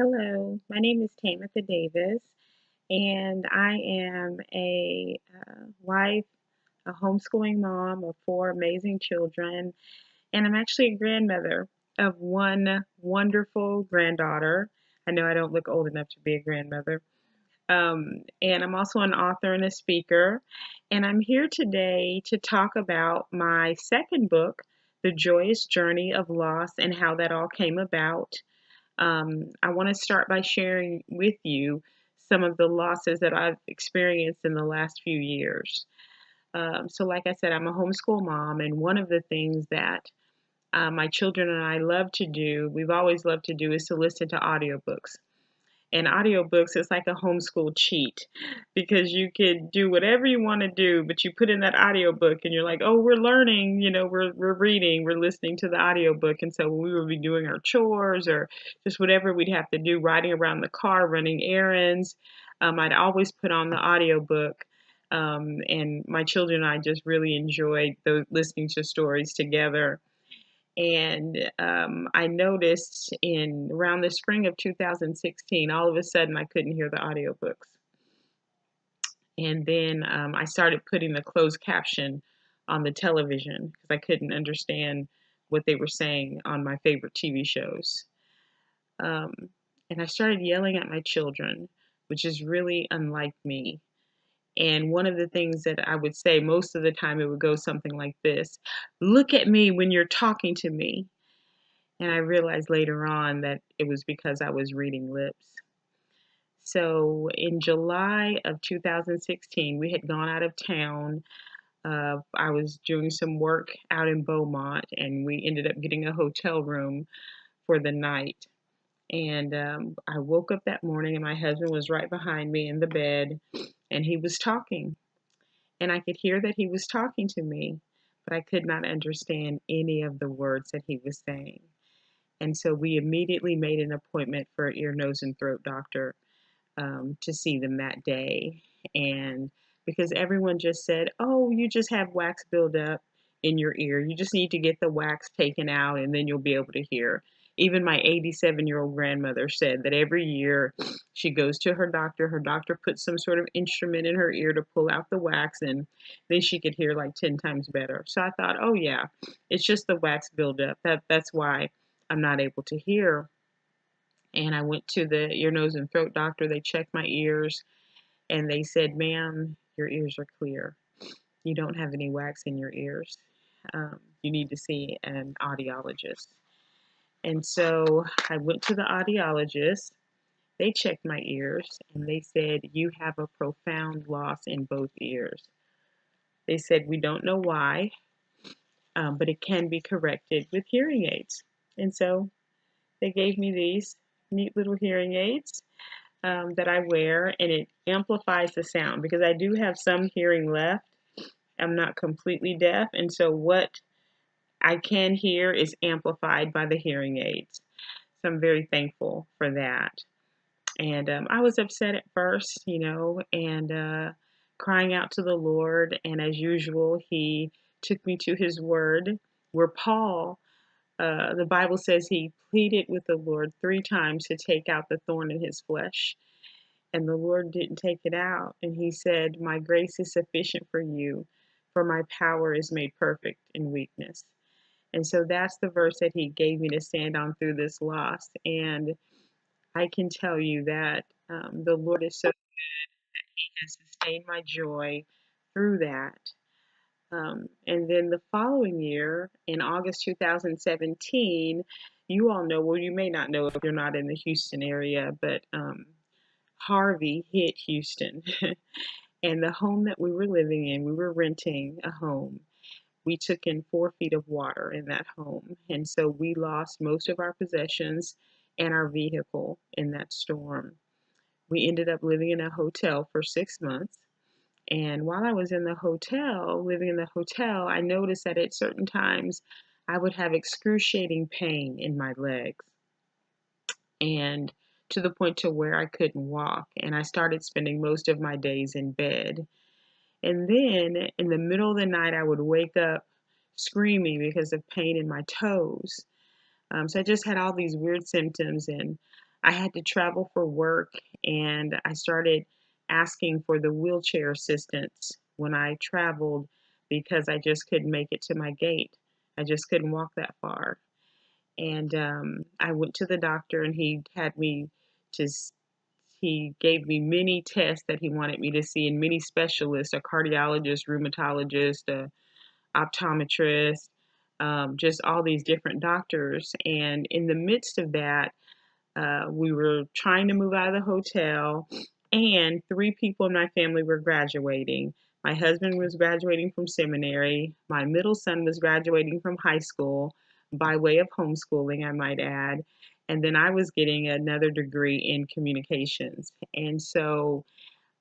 Hello, my name is Tamitha Davis, and I am a wife, a homeschooling mom of four amazing children, and I'm actually a grandmother of one wonderful granddaughter. I know I don't look old enough to be a grandmother. And I'm also an author and a speaker, and I'm here today to talk about my second book, The Joyous Journey of Loss, and how that all came about. I want to start by sharing with you some of the losses that I've experienced in the last few years. So, like I said, I'm a homeschool mom, and one of the things that my children and I love to do, we've always loved to do, is to listen to audiobooks. And audiobooks is like a homeschool cheat because you could do whatever you want to do, but you put in that audiobook and you're like, oh, we're learning, we're reading, we're listening to the audiobook. And so we would be doing our chores or just whatever we'd have to do, riding around the car, running errands. I'd always put on the audiobook. And my children and I just really enjoyed listening to stories together. And I noticed in around the spring of 2016, all of a sudden I couldn't hear the audiobooks. And then I started putting the closed caption on the television because I couldn't understand what they were saying on my favorite TV shows. Um, and I started yelling at my children, which is really unlike me. And one of the things that I would say most of the time, it would go something like this: look at me when you're talking to me. And I realized later on that it was because I was reading lips. So in July of 2016, we had gone out of town. I was doing some work out in Beaumont, and we ended up getting a hotel room for the night. And I woke up that morning, and my husband was right behind me in the bed, and he was talking. And I could hear that he was talking to me, but I could not understand any of the words that he was saying. And so we immediately made an appointment for an ear, nose, and throat doctor to see them that day. And because everyone just said, oh, you just have wax buildup in your ear. You just need to get the wax taken out and then you'll be able to hear. Even my 87-year-old grandmother said that every year she goes to her doctor puts some sort of instrument in her ear to pull out the wax, and then she could hear like 10 times better. So I thought, oh, yeah, it's just the wax buildup. That's why I'm not able to hear. And I went to the ear, nose, and throat doctor. They checked my ears and they said, ma'am, your ears are clear. You don't have any wax in your ears. You need to see an audiologist. And so I went to the audiologist. They checked my ears and they said, you have a profound loss in both ears. They said, we don't know why, but it can be corrected with hearing aids. And so they gave me these neat little hearing aids that I wear, and it amplifies the sound because I do have some hearing left. I'm not completely deaf, and so what I can hear is amplified by the hearing aids. So I'm very thankful for that. And I was upset at first, and crying out to the Lord. And as usual, He took me to His Word, where Paul, the Bible says he pleaded with the Lord 3 times to take out the thorn in his flesh. And the Lord didn't take it out. And He said, my grace is sufficient for you, for my power is made perfect in weakness. And so that's the verse that He gave me to stand on through this loss. And I can tell you that the Lord is so good. He has sustained my joy through that. And then the following year, in August 2017, you all know, well, you may not know if you're not in the Houston area, but Harvey hit Houston. And the home that we were living in, we were renting a home. We took in 4 feet of water in that home. And so we lost most of our possessions and our vehicle in that storm. We ended up living in a hotel for 6 months. And while I was in the hotel, living in the hotel, I noticed that at certain times I would have excruciating pain in my legs, and to the point to where I couldn't walk. And I started spending most of my days in bed. And then in the middle of the night, I would wake up screaming because of pain in my toes. So I just had all these weird symptoms. And I had to travel for work, and I started asking for the wheelchair assistance when I traveled because I just couldn't make it to my gate. I just couldn't walk that far. And I went to the doctor, and he had me to, he gave me many tests that he wanted me to see, and many specialists, a cardiologist, rheumatologist, a optometrist, just all these different doctors. And in the midst of that, we were trying to move out of the hotel, and three people in my family were graduating. My husband was graduating from seminary. My middle son was graduating from high school by way of homeschooling, I might add. And then I was getting another degree in communications. And so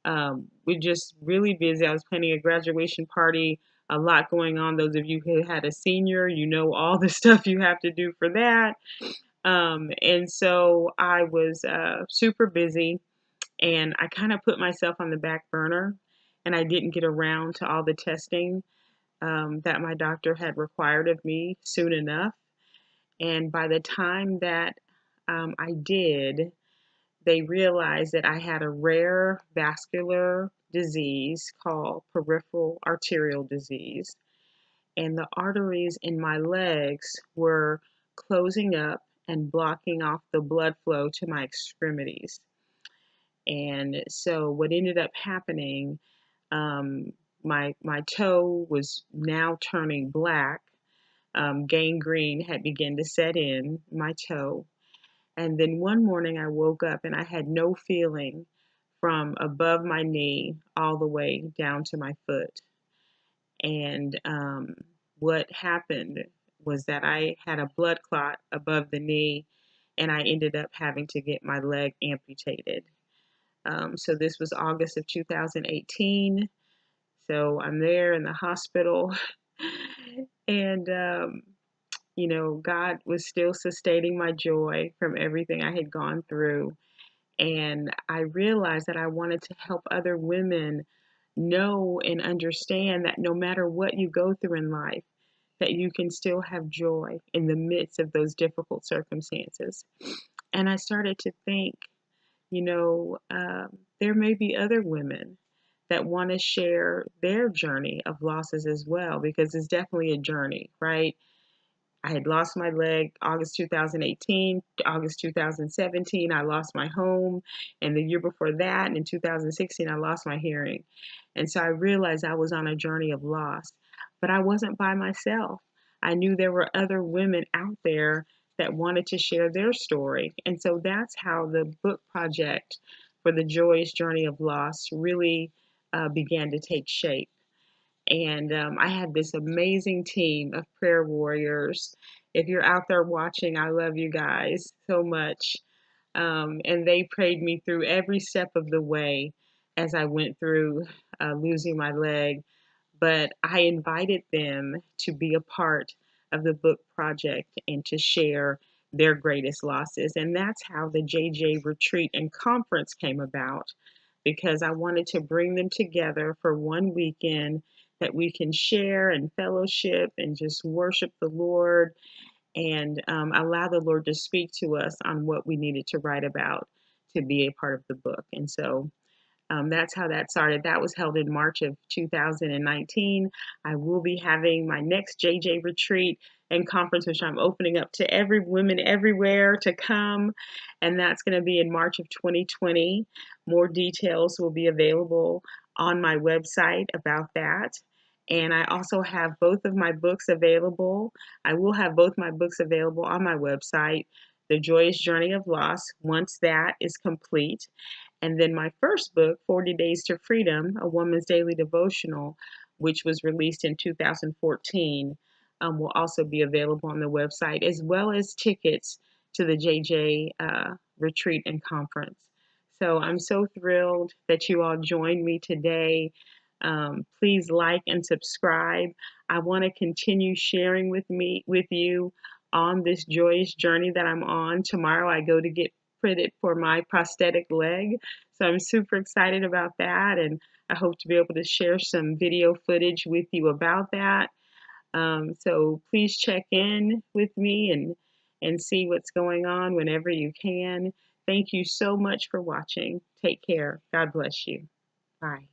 we're just really busy. I was planning a graduation party, a lot going on. Those of you who had a senior, you know all the stuff you have to do for that. And so I was super busy, and I kind of put myself on the back burner, and I didn't get around to all the testing that my doctor had required of me soon enough. And by the time that I did, they realized that I had a rare vascular disease called peripheral arterial disease, and the arteries in my legs were closing up and blocking off the blood flow to my extremities. And so what ended up happening, my toe was now turning black. Gangrene had begun to set in my toe. And then one morning I woke up and I had no feeling from above my knee all the way down to my foot. And what happened was that I had a blood clot above the knee, and I ended up having to get my leg amputated. So this was August of 2018. So I'm there in the hospital, and God was still sustaining my joy from everything I had gone through. And I realized that I wanted to help other women know and understand that no matter what you go through in life, that you can still have joy in the midst of those difficult circumstances. And I started to think, there may be other women that want to share their journey of losses as well, because it's definitely a journey, right? I had lost my leg August 2018, August 2017, I lost my home. And the year before that, in 2016, I lost my hearing. And so I realized I was on a journey of loss, but I wasn't by myself. I knew there were other women out there that wanted to share their story. And so that's how the book project for the Joyous Journey of Loss really began to take shape. And I had this amazing team of prayer warriors. If you're out there watching, I love you guys so much. And they prayed me through every step of the way as I went through losing my leg. But I invited them to be a part of the book project and to share their greatest losses. And that's how the JJ retreat and conference came about, because I wanted to bring them together for one weekend that we can share and fellowship and just worship the Lord, and allow the Lord to speak to us on what we needed to write about to be a part of the book. And so that's how that started. That was held in March of 2019. I will be having my next JJ retreat and conference, which I'm opening up to every woman everywhere to come. And that's going to be in March of 2020. More details will be available on my website about that. And I also have both of my books available. I will have both my books available on my website, The Joyous Journey of Loss, once that is complete. And then my first book, 40 Days to Freedom, A Woman's Daily Devotional, which was released in 2014, will also be available on the website, as well as tickets to the JJ retreat and conference. So I'm so thrilled that you all joined me today. Please like and subscribe. I want to continue sharing with you on this joyous journey that I'm on. Tomorrow I go to get fitted for my prosthetic leg. So I'm super excited about that, and I hope to be able to share some video footage with you about that. So please check in with me and see what's going on whenever you can. Thank you so much for watching. Take care. God bless you. Bye.